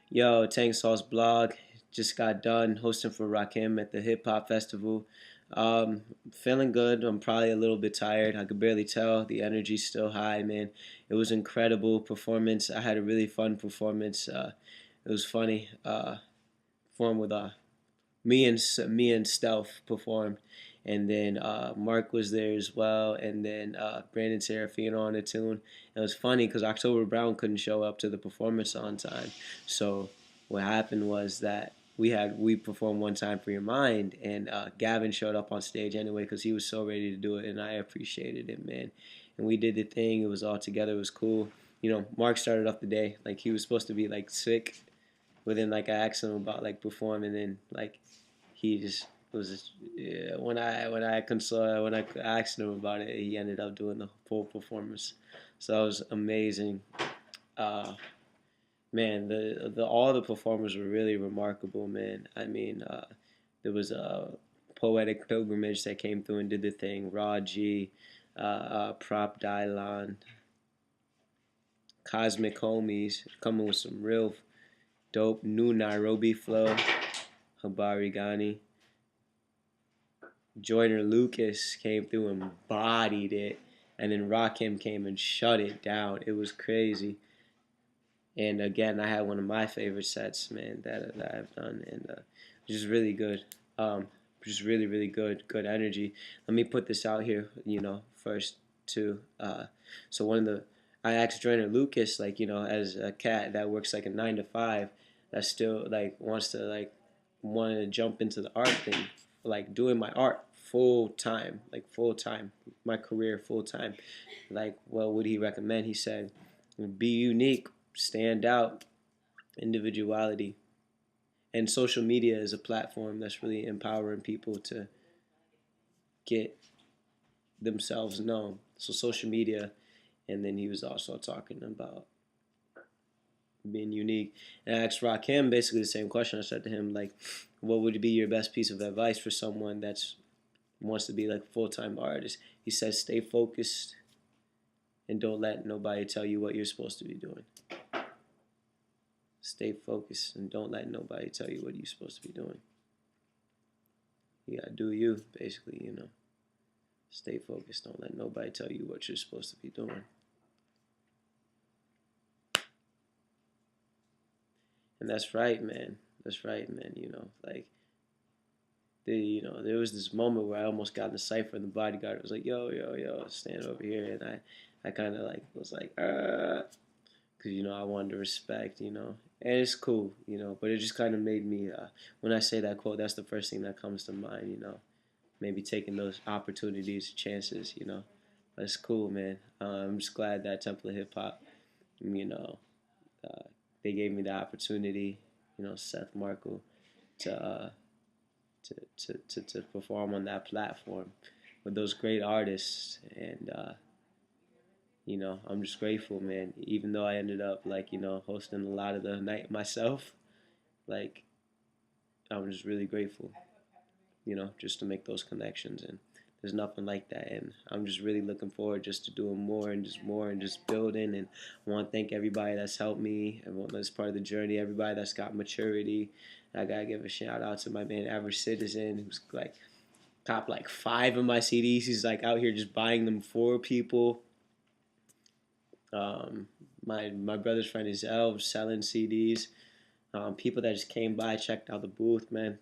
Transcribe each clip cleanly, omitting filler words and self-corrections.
Yo, Tang Sauce blog. Just got done hosting for Rakim at the Hip Hop Festival. Feeling good. I'm probably a little bit tired. I could barely tell. The energy's still high, man. It was incredible performance. I had a really fun performance. It was funny. Performed with me and Stealth performed, and then Mark was there as well, and then Brandon Serafino on the tune. It was funny because October Brown couldn't show up to the performance on time, so what happened was that we performed One Time for Your Mind, and Gavin showed up on stage anyway because he was so ready to do it, and I appreciated it, man. And we did the thing. It was all together. It was cool. Mark started off the day like he was supposed to be like sick, but then like I asked him about like performing, and like he just was just, yeah, when I asked him about it, he ended up doing the full performance. So that was amazing. Uh, Man, the all the performers were really remarkable, man. I mean, there was a poetic pilgrimage that came through and did the thing. Raw G, Prop Dylan, Cosmic Homies coming with some real dope new Nairobi flow. Habari Ghani. Joyner Lucas came through and bodied it, and then Rakim came and shut it down. It was crazy. And again, I had one of my favorite sets, man, that I've done, and just really good. Just really, really good energy. Let me put this out here, first too. So I asked Joyner Lucas, like, as a cat that works like a 9 to 5, that still like wants to like wanted to jump into the art thing, like doing my art full time, my career full time. Like, what would he recommend? He said, be unique, stand out, individuality. And social media is a platform that's really empowering people to get themselves known. So social media, and then he was also talking about being unique. And I asked Rakim basically the same question. I said to him, like, what would be your best piece of advice for someone that's wants to be like a full time artist? He says, stay focused and don't let nobody tell you what you're supposed to be doing. Stay focused and don't let nobody tell you what you're supposed to be doing. You gotta do you, basically. Stay focused. Don't let nobody tell you what you're supposed to be doing. And that's right, man. That's right, man. Like there was this moment where I almost got in a cipher, and the bodyguard was like, "Yo, yo, yo, stand over here," and I kind of like was like, because I wanted to respect, and it's cool, but it just kind of made me. When I say that quote, that's the first thing that comes to mind. Maybe taking those opportunities, chances. But it's cool, man. I'm just glad that Temple of Hip Hop, you know, uh, they gave me the opportunity, Seth Markle, to to perform on that platform with those great artists, and I'm just grateful, man. Even though I ended up like hosting a lot of the night myself, like I'm just really grateful, just to make those connections. And there's nothing like that. And I'm just really looking forward just to doing more and just building. And I want to thank everybody that's helped me, everyone that's part of the journey, everybody that's got maturity. I gotta give a shout out to my man Average Citizen, who's like top like 5 of my CDs. He's like out here just buying them for people. Um, my brother's friend is Elves selling CDs. People that just came by, checked out the booth, man.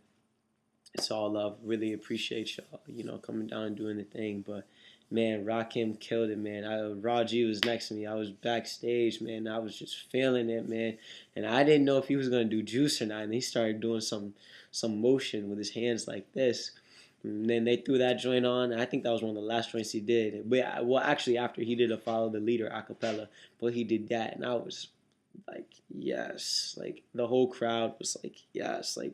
It's all love. Really appreciate y'all, coming down and doing the thing. But man, Rakim killed it, man. Raw G was next to me. I was backstage, man. I was just feeling it, man. And I didn't know if he was gonna do juice or not. And he started doing some motion with his hands like this. And then they threw that joint on. I think that was one of the last joints he did. But well, actually, after he did a Follow the Leader a cappella, but he did that, and I was like, yes. Like the whole crowd was like, yes. Like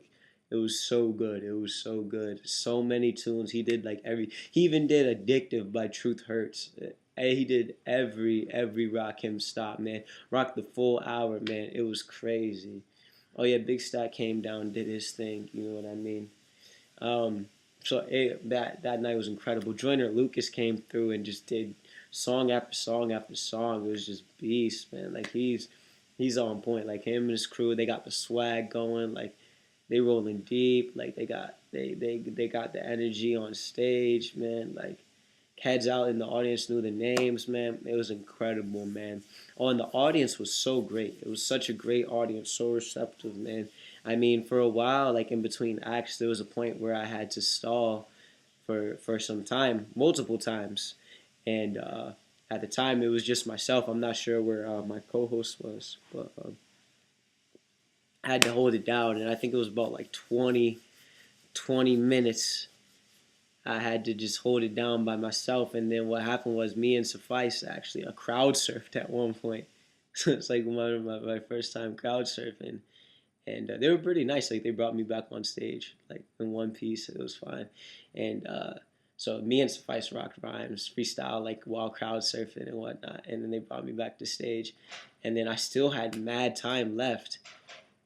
it was so good. It was so good. So many tunes. He did like every. He even did "Addictive" by Truth Hurts. He did every Rock Him stop, man. Rock the full hour, man. It was crazy. Oh yeah, Big Stack came down, did his thing. You know what I mean? Um, that night was incredible. Joyner Lucas came through and just did song after song after song. It was just beast, man. Like He's on point. Like him and his crew, they got the swag going. Like they rolling deep. Like they got the energy on stage, man. Like heads out in the audience knew the names, man. It was incredible, man. Oh, and the audience was so great. It was such a great audience, so receptive, man. I mean, for a while, like in between acts, there was a point where I had to stall for some time, multiple times, and at the time it was just myself. I'm not sure where my co-host was, but I had to hold it down, and I think it was about like 20 minutes. I had to just hold it down by myself, and then what happened was me and Suffice actually a crowd surfed at one point. So it's like my first time crowd surfing, and they were pretty nice. Like they brought me back on stage, like in one piece. It was fine, and so me and Suffice rocked rhymes, freestyle like while crowd surfing and whatnot. And then they brought me back to stage, and then I still had mad time left.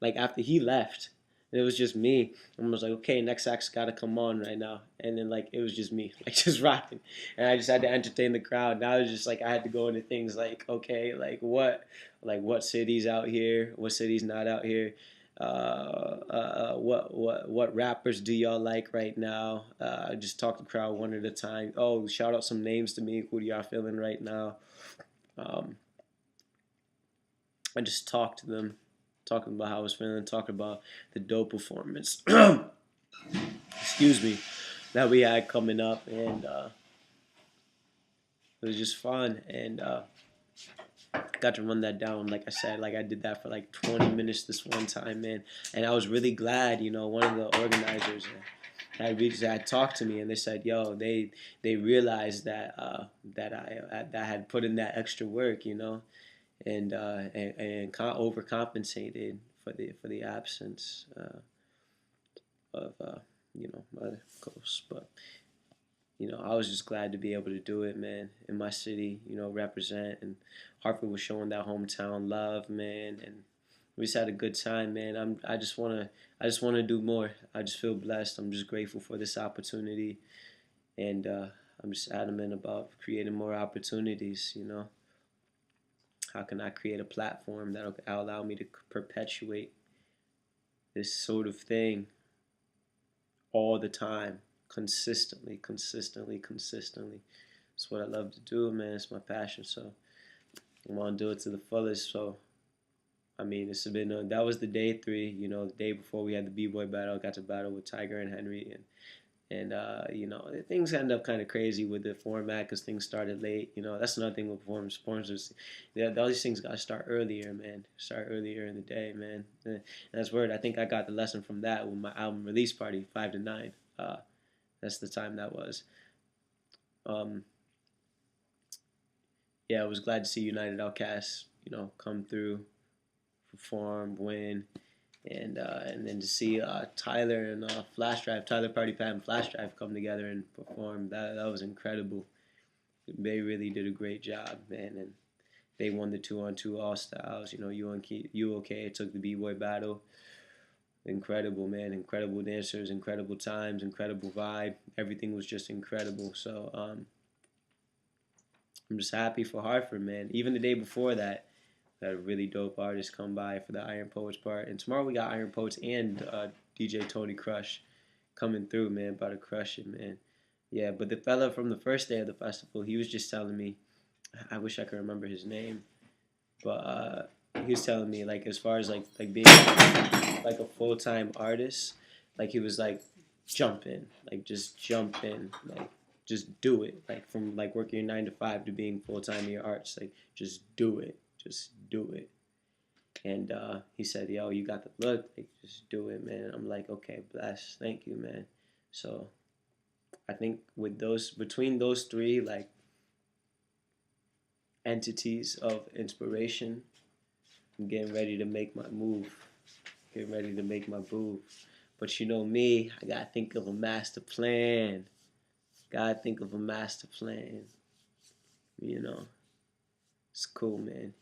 Like after he left, and it was just me. And I was like, okay, next act's got to come on right now. And then like it was just me, like just rocking, and I just had to entertain the crowd. Now it was just like I had to go into things like, okay, like what cities out here, what cities not out here. What rappers do y'all like right now? I just talk to the crowd one at a time. Oh, shout out some names to me. Who do y'all feeling right now? Um, I just talked to them, talking about how I was feeling, talking about the dope performance. Excuse me, that we had coming up, and it was just fun, and got to run that down. Like I said, like I did that for like 20 minutes this one time, man, and I was really glad. One of the organizers had talked to me, and they said, "Yo, they realized that I had put in that extra work, and overcompensated for the absence of my coast, but." I was just glad to be able to do it, man, in my city, represent. And Hartford was showing that hometown love, man, and we just had a good time, man. I just wanna do more. I just feel blessed. I'm just grateful for this opportunity, and I'm just adamant about creating more opportunities. How can I create a platform that'll allow me to perpetuate this sort of thing all the time, consistently, consistently, consistently. It's what I love to do, man. It's my passion, so I want to do it to the fullest. So, I mean, that was the day 3. The day before we had the b-boy battle. I got to battle with Tiger and Henry, and things ended up kind of crazy with the format because things started late. That's another thing with performance. Performances, all these things got to start earlier, man. Start earlier in the day, man. And that's word. I think I got the lesson from that with my album release party, 5 to 9. That's the time that was. Um, yeah, I was glad to see United Outcasts, come through, perform, win, and then to see Tyler and Flash Drive, Tyler Party Pat and Flash Drive come together and perform. That was incredible. They really did a great job, man, and they won the 2-on-2 All Styles. UOK took the B-Boy battle. Incredible, man. Incredible dancers, incredible times, incredible vibe. Everything was just incredible. So I'm just happy for Hartford, man. Even the day before that, we had a really dope artist come by for the Iron Poets part. And tomorrow we got Iron Poets and DJ Tony Crush coming through, man. About to crush it, man. Yeah, but the fella from the first day of the festival, he was just telling me, I wish I could remember his name, but he was telling me like as far as like being like a full-time artist, like he was like jump in, like just jump in, like just do it, like from like working your 9 to 5 to being full-time in your arts, like just do it. And he said, "Yo, you got the look, like just do it, man." I'm like, "Okay, bless, thank you, man." So I think with between those 3 like entities of inspiration, I'm getting ready to make my move. Getting ready to make my move. But you know me, I gotta think of a master plan. Gotta think of a master plan. You know, it's cool, man.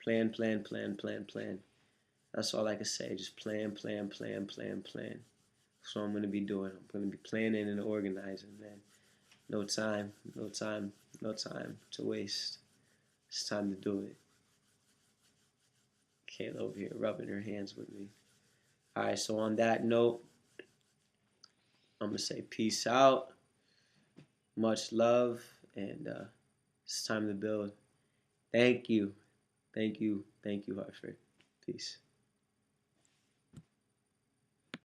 Plan, plan, plan, plan, plan. That's all I can say. Just plan, plan, plan, plan, plan. That's what I'm gonna be doing. I'm gonna be planning and organizing, man. No time, no time, no time to waste. It's time to do it. Kayla over here rubbing her hands with me. All right, so on that note, I'm going to say peace out. Much love. And it's time to build. Thank you. Thank you. Thank you, Hartford. Peace.